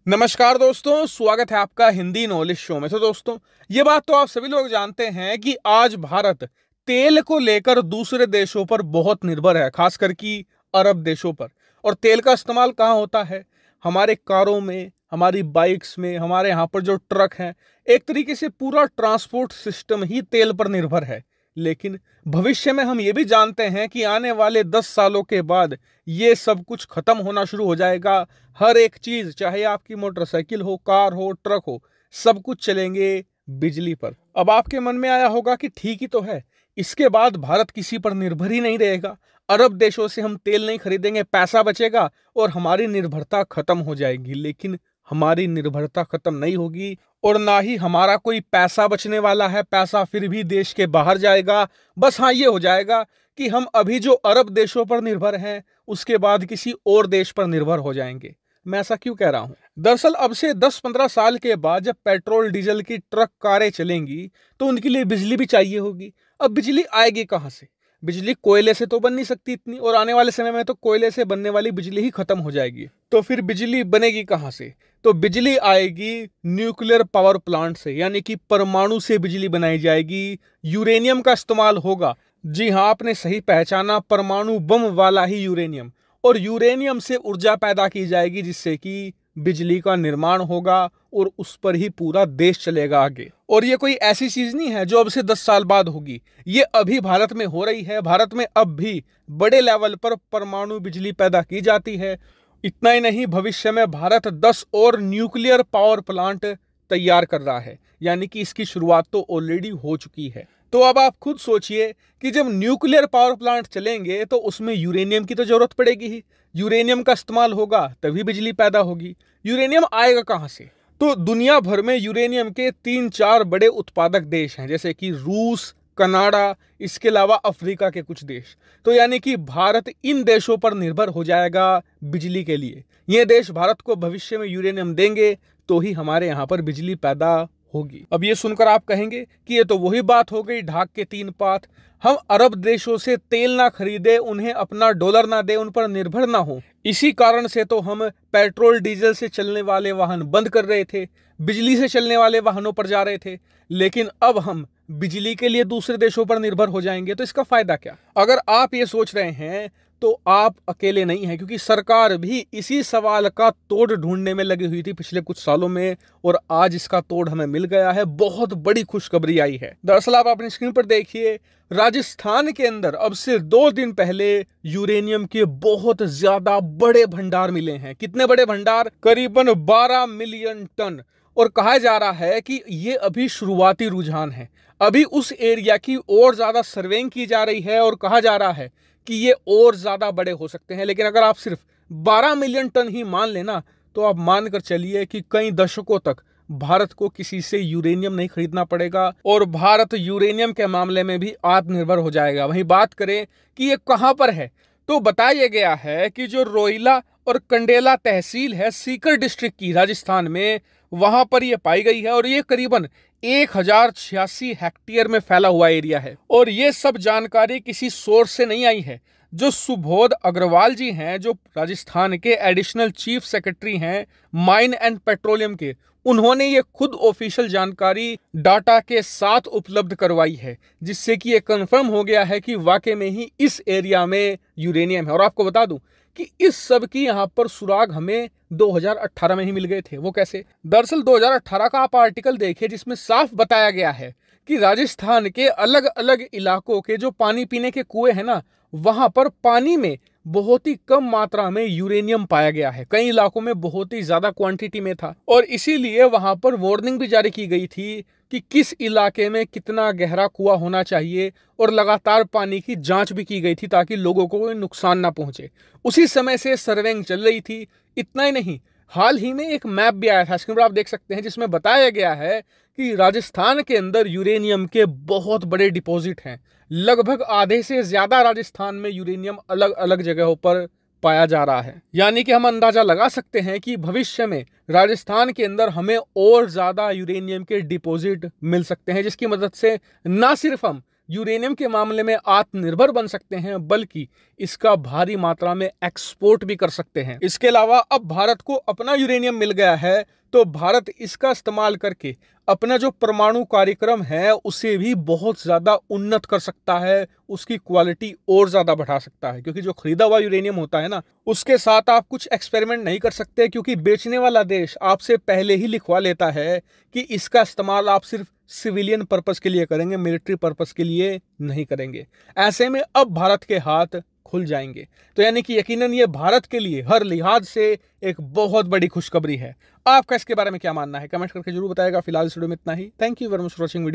नमस्कार दोस्तों, स्वागत है आपका हिंदी नॉलेज शो में। तो दोस्तों, ये बात तो आप सभी लोग जानते हैं कि आज भारत तेल को लेकर दूसरे देशों पर बहुत निर्भर है, खासकर कि अरब देशों पर। और तेल का इस्तेमाल कहाँ होता है? हमारे कारों में, हमारी बाइक्स में, हमारे यहाँ पर जो ट्रक हैं। एक तरीके से पूरा ट्रांसपोर्ट सिस्टम ही तेल पर निर्भर है। लेकिन भविष्य में हम ये भी जानते हैं कि आने वाले 10 सालों के बाद ये सब कुछ खत्म होना शुरू हो जाएगा। हर एक चीज, चाहे आपकी मोटरसाइकिल हो, कार हो, ट्रक हो, सब कुछ चलेंगे बिजली पर। अब आपके मन में आया होगा कि ठीक ही तो है, इसके बाद भारत किसी पर निर्भर ही नहीं रहेगा। अरब देशों से हम तेल नहीं खरीदेंगे, पैसा बचेगा और हमारी निर्भरता खत्म हो जाएगी। लेकिन हमारी निर्भरता खत्म नहीं होगी और ना ही हमारा कोई पैसा बचने वाला है। पैसा फिर भी देश के बाहर जाएगा। बस हाँ, ये हो जाएगा कि हम अभी जो अरब देशों पर निर्भर हैं, उसके बाद किसी और देश पर निर्भर हो जाएंगे। मैं ऐसा क्यों कह रहा हूं? दरअसल अब से 10-15 साल के बाद जब पेट्रोल डीजल की ट्रक कारें चलेंगी तो उनके लिए बिजली भी चाहिए होगी। अब बिजली आएगी कहां से? बिजली कोयले से तो बन नहीं सकती इतनी, और आने वाले समय में तो कोयले से बनने वाली बिजली ही खत्म हो जाएगी। तो फिर बिजली बनेगी कहां से? तो बिजली आएगी न्यूक्लियर पावर प्लांट से, यानी कि परमाणु से बिजली बनाई जाएगी। यूरेनियम का इस्तेमाल होगा। जी हाँ, आपने सही पहचाना, परमाणु बम वाला ही यूरेनियम। और यूरेनियम से ऊर्जा पैदा की जाएगी, जिससे कि बिजली का निर्माण होगा और उस पर ही पूरा देश चलेगा आगे। और ये कोई ऐसी चीज नहीं है जो अब से 10 साल बाद होगी, ये अभी भारत में हो रही है। भारत में अब भी बड़े लेवल पर परमाणु बिजली पैदा की जाती है। इतना ही नहीं, भविष्य में भारत 10 और न्यूक्लियर पावर प्लांट तैयार कर रहा है, यानी कि इसकी शुरुआत तो ऑलरेडी हो चुकी है। तो अब आप खुद सोचिए कि जब न्यूक्लियर पावर प्लांट चलेंगे तो उसमें यूरेनियम की तो जरूरत पड़ेगी ही। यूरेनियम का इस्तेमाल होगा तभी बिजली पैदा होगी। यूरेनियम आएगा कहां से? तो दुनिया भर में यूरेनियम के 3-4 बड़े उत्पादक देश हैं, जैसे कि रूस, कनाडा, इसके अलावा अफ्रीका के कुछ देश। तो यानी कि भारत इन देशों पर निर्भर हो जाएगा बिजली के लिए। ये देश भारत को भविष्य में यूरेनियम देंगे तो ही हमारे यहाँ पर बिजली पैदा होगी। अब ये सुनकर आप कहेंगे कि ये तो वही बात हो गई, ढाक के 3 पात। हम अरब देशों से तेल ना खरीदे, उन्हें अपना डॉलर ना दे, उन पर निर्भर ना हो। इसी कारण से तो हम पेट्रोल डीजल से चलने वाले वाहन बंद कर रहे थे, बिजली से चलने वाले वाहनों पर जा रहे थे। लेकिन अब हम बिजली के लिए दूसरे देशों पर निर्भर हो जाएंगे तो इसका फायदा क्या? अगर आप ये सोच रहे हैं तो आप अकेले नहीं हैं, क्योंकि सरकार भी इसी सवाल का तोड़ ढूंढने में लगी हुई थी पिछले कुछ सालों में, और आज इसका तोड़ हमें मिल गया है। बहुत बड़ी खुशखबरी आई है। दरअसल आप अपनी स्क्रीन पर देखिए, राजस्थान के अंदर अब से 2 दिन पहले यूरेनियम के बहुत ज्यादा बड़े भंडार मिले हैं। कितने बड़े भंडार? करीबन 12 मिलियन टन। और कहा जा रहा है कि ये अभी शुरुआती रुझान है। अभी उस एरिया की और ज्यादा सर्वेइंग की जा रही है और कहा जा रहा है कि ये और ज्यादा बड़े हो सकते हैं। लेकिन अगर आप सिर्फ 12 मिलियन टन ही मान लेना तो आप मानकर चलिए कि कई दशकों तक भारत को किसी से यूरेनियम नहीं खरीदना पड़ेगा और भारत यूरेनियम के मामले में भी आत्मनिर्भर हो जाएगा। वहीं बात करें कि ये कहां पर है, तो बताया गया है कि जो रोहिला और कंडेला तहसील है सीकर डिस्ट्रिक्ट की, राजस्थान में, वहां पर यह पाई गई है। और ये करीबन 1086 हेक्टेयर में फैला हुआ एरिया है। और ये सब जानकारी किसी सोर्स से नहीं आई है। जो सुबोध अग्रवाल जी हैं, जो राजस्थान के एडिशनल चीफ सेक्रेटरी हैं माइन एंड पेट्रोलियम के, उन्होंने ये खुद ऑफिशियल जानकारी डाटा के साथ उपलब्ध करवाई है, जिससे कि ये कंफर्म हो गया है कि वाकई में ही इस एरिया में यूरेनियम है। और आपको बता दूं कि इस सब की यहाँ पर सुराग हमें 2018 में ही मिल गए थे। वो कैसे? दरअसल 2018 का आप आर्टिकल देखिए, जिसमें साफ बताया गया है कि राजस्थान के अलग अलग इलाकों के जो पानी पीने के कुएं हैं ना, वहां पर पानी में बहुत ही कम मात्रा में यूरेनियम पाया गया है। कई इलाकों में बहुत ही ज्यादा क्वांटिटी में था, और इसीलिए वहां पर वार्निंग भी जारी की गई थी कि किस इलाके में कितना गहरा कुआं होना चाहिए, और लगातार पानी की जांच भी की गई थी ताकि लोगों को कोई नुकसान ना पहुंचे। उसी समय से सर्वेइंग चल रही थी। इतना ही नहीं, हाल ही में एक मैप भी आया था, स्क्रीन पर आप देख सकते हैं, जिसमें बताया गया है कि राजस्थान के अंदर यूरेनियम के बहुत बड़े डिपॉजिट हैं। लगभग आधे से ज्यादा राजस्थान में यूरेनियम अलग अलग जगहों पर पाया जा रहा है। यानी कि हम अंदाजा लगा सकते हैं कि भविष्य में राजस्थान के अंदर हमें और ज्यादा यूरेनियम के डिपॉजिट मिल सकते हैं, जिसकी मदद से ना सिर्फ हम यूरेनियम के मामले में आत्मनिर्भर बन सकते हैं, बल्कि इसका भारी मात्रा में एक्सपोर्ट भी कर सकते हैं। इसके अलावा अब भारत को अपना यूरेनियम मिल गया है, तो भारत इसका इस्तेमाल करके अपना जो परमाणु कार्यक्रम है उसे भी बहुत ज्यादा उन्नत कर सकता है, उसकी क्वालिटी और ज्यादा बढ़ा सकता है। क्योंकि जो खरीदा हुआ यूरेनियम होता है ना, उसके साथ आप कुछ एक्सपेरिमेंट नहीं कर सकते, क्योंकि बेचने वाला देश आपसे पहले ही लिखवा लेता है कि इसका इस्तेमाल आप सिर्फ सिविलियन पर्पस के लिए करेंगे, मिलिट्री पर्पस के लिए नहीं करेंगे। ऐसे में अब भारत के हाथ खुल जाएंगे। तो यानी कि यकीनन ये भारत के लिए हर लिहाज से एक बहुत बड़ी खुशखबरी है। आपका इसके बारे में क्या मानना है, कमेंट करके जरूर बताएगा। फिलहाल इस वीडियो में इतना ही। Thank you very much for watching video.